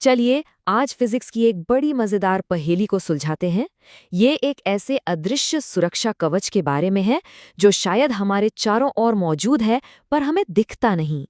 चलिए आज फिजिक्स की एक बड़ी मजेदार पहेली को सुलझाते हैं। ये एक ऐसे अदृश्य सुरक्षा कवच के बारे में है जो शायद हमारे चारों ओर मौजूद है पर हमें दिखता नहीं।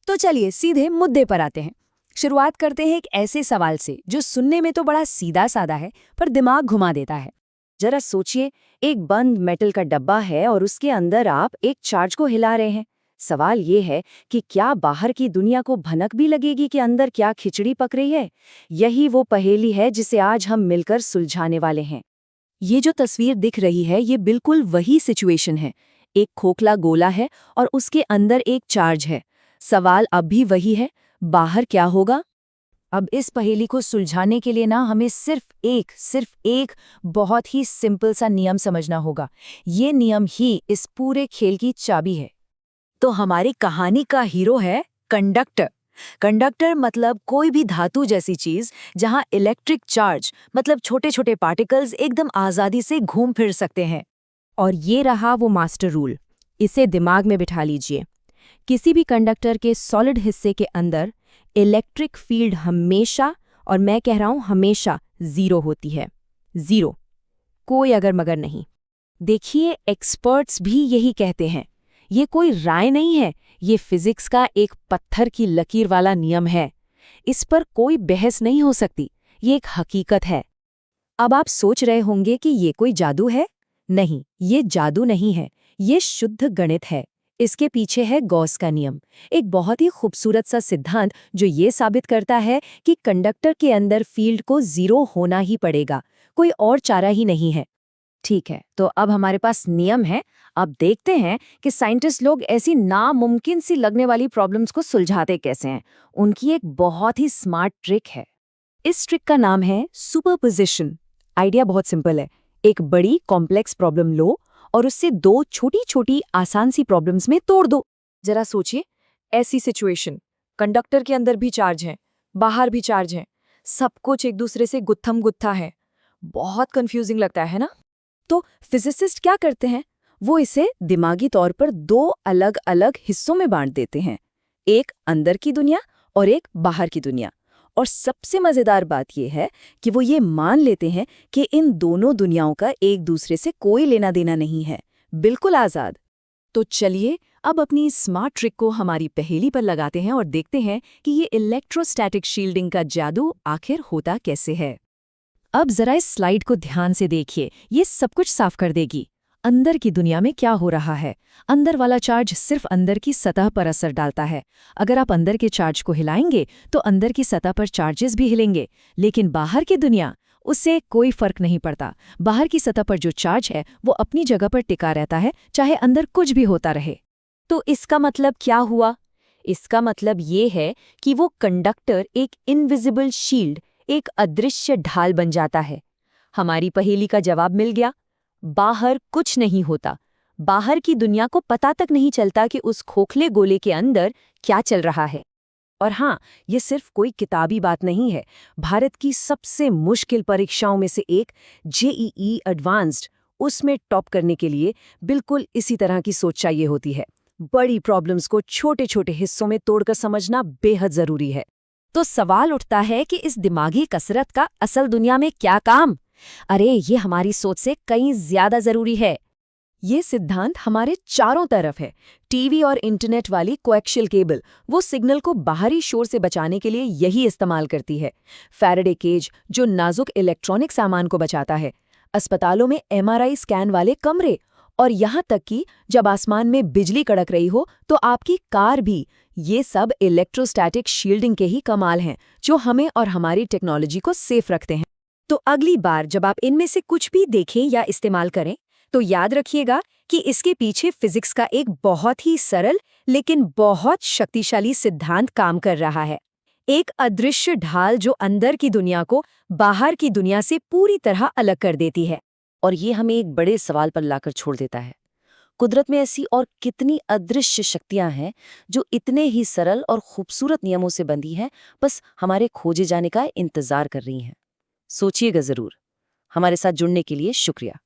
तो चलिए सीधे मुद्दे पर आते हैं। शुरुआत करते हैं एक ऐसे सवाल से जो सुनने में तो बड़ा सीधा साधा है पर दिमाग घुमा देता है। जरा सोचिए, एक बंद मेटल का डब्बा है और उसके अंदर आप एक चार्ज को हिला रहे हैं। सवाल ये है कि क्या बाहर की दुनिया को भनक भी लगेगी कि अंदर क्या खिचड़ी पक रही है। यही वो पहेली है जिसे आज हम मिलकर सुलझाने वाले हैं। ये जो तस्वीर दिख रही है ये बिल्कुल वही सिचुएशन है। एक खोखला गोला है और उसके अंदर एक चार्ज है। सवाल अब भी वही है, बाहर क्या होगा। अब इस पहेली को सुलझाने के लिए ना हमें सिर्फ एक बहुत ही सिंपल सा नियम समझना होगा। ये नियम ही इस पूरे खेल की चाबी है। तो हमारी कहानी का हीरो है कंडक्टर। कंडक्टर मतलब कोई भी धातु जैसी चीज जहां इलेक्ट्रिक चार्ज मतलब छोटे छोटे पार्टिकल्स एकदम आजादी से घूम फिर सकते हैं। और ये रहा वो मास्टर रूल। इसे दिमाग में बिठा लीजिए। किसी भी कंडक्टर के सॉलिड हिस्से के अंदर इलेक्ट्रिक फील्ड हमेशा, और मैं कह रहा हूं हमेशा, जीरो होती है। जीरो, कोई अगर मगर नहीं। देखिए, एक्सपर्ट्स भी यही कहते हैं। ये कोई राय नहीं है, ये फिजिक्स का एक पत्थर की लकीर वाला नियम है। इस पर कोई बहस नहीं हो सकती, ये एक हकीकत है। अब आप सोच रहे होंगे कि ये कोई जादू है। नहीं, ये जादू नहीं है, ये शुद्ध गणित है। इसके पीछे है गॉस का नियम, एक बहुत ही खूबसूरत सा सिद्धांत जो ये साबित करता है कि कंडक्टर के अंदर फील्ड को जीरो होना ही पड़ेगा, कोई और चारा ही नहीं है। ठीक है, तो अब हमारे पास नियम है। अब देखते हैं कि साइंटिस्ट लोग ऐसी नामुमकिन सी लगने वाली प्रॉब्लम्स को सुलझाते कैसे हैं। उनकी एक बहुत ही स्मार्ट ट्रिक है। इस ट्रिक का नाम है सुपरपोजिशन। आइडिया बहुत सिंपल है। एक बड़ी कॉम्प्लेक्स प्रॉब्लम लो और उससे दो छोटी छोटी आसान सी प्रॉब्लम्स में तोड़ दो। जरा सोचिए, ऐसी सिचुएशन, कंडक्टर के अंदर भी चार्ज है, बाहर भी चार्ज है, सब कुछ एक दूसरे से गुत्थम गुत्था है। बहुत कंफ्यूजिंग लगता है ना। तो फिजिसिस्ट क्या करते हैं, वो इसे दिमागी तौर पर दो अलग अलग हिस्सों में बांट देते हैं। एक अंदर की दुनिया और एक बाहर की दुनिया। और सबसे मजेदार बात यह है कि वो ये मान लेते हैं कि इन दोनों दुनियाओं का एक दूसरे से कोई लेना देना नहीं है, बिल्कुल आजाद। तो चलिए अब अपनी स्मार्ट ट्रिक को हमारी पहेली पर लगाते हैं और देखते हैं कि ये इलेक्ट्रोस्टैटिक शील्डिंग का जादू आखिर होता कैसे है। अब जरा इस स्लाइड को ध्यान से देखिए, ये सब कुछ साफ कर देगी। अंदर की दुनिया में क्या हो रहा है। अंदर वाला चार्ज सिर्फ अंदर की सतह पर असर डालता है। अगर आप अंदर के चार्ज को हिलाएंगे तो अंदर की सतह पर चार्जेस भी हिलेंगे। लेकिन बाहर की दुनिया, उससे कोई फर्क नहीं पड़ता। बाहर की सतह पर जो चार्ज है वो अपनी जगह पर टिका रहता है, चाहे अंदर कुछ भी होता रहे। तो इसका मतलब क्या हुआ? इसका मतलब ये है कि वो कंडक्टर एक इनविजिबल शील्ड, एक अदृश्य ढाल बन जाता है। हमारी पहेली का जवाब मिल गया। बाहर कुछ नहीं होता। बाहर की दुनिया को पता तक नहीं चलता कि उस खोखले गोले के अंदर क्या चल रहा है। और हाँ, ये सिर्फ कोई किताबी बात नहीं है। भारत की सबसे मुश्किल परीक्षाओं में से एक जेईई एडवांस्ड, उसमें टॉप करने के लिए बिल्कुल इसी तरह की सोच चाहिए होती है। बड़ी प्रॉब्लम्स को छोटे छोटे हिस्सों में तोड़कर समझना बेहद जरूरी है। तो सवाल उठता है कि इस दिमागी कसरत का असल दुनिया में क्या काम? अरे ये हमारी सोच से कहीं ज्यादा जरूरी है। ये सिद्धांत हमारे चारों तरफ है। टीवी और इंटरनेट वाली कोएक्शियल केबल वो सिग्नल को बाहरी शोर से बचाने के लिए यही इस्तेमाल करती है। फैराडे केज जो नाजुक इलेक्ट्रॉनिक सामान को बचाता है। अस्पतालों में एमआरआई स्कैन वाले कमरे, और यहाँ तक कि जब आसमान में बिजली कड़क रही हो तो आपकी कार भी। ये सब इलेक्ट्रोस्टैटिक शील्डिंग के ही कमाल हैं जो हमें और हमारी टेक्नोलॉजी को सेफ रखते हैं। तो अगली बार जब आप इनमें से कुछ भी देखें या इस्तेमाल करें तो याद रखिएगा कि इसके पीछे फिजिक्स का एक बहुत ही सरल लेकिन बहुत शक्तिशाली सिद्धांत काम कर रहा है। एक अदृश्य ढाल जो अंदर की दुनिया को बाहर की दुनिया से पूरी तरह अलग कर देती है। और ये हमें एक बड़े सवाल पर लाकर छोड़ देता है। कुदरत में ऐसी और कितनी अदृश्य शक्तियां हैं जो इतने ही सरल और खूबसूरत नियमों से बंधी हैं, बस हमारे खोजे जाने का इंतजार कर रही हैं। सोचिएगा जरूर। हमारे साथ जुड़ने के लिए शुक्रिया।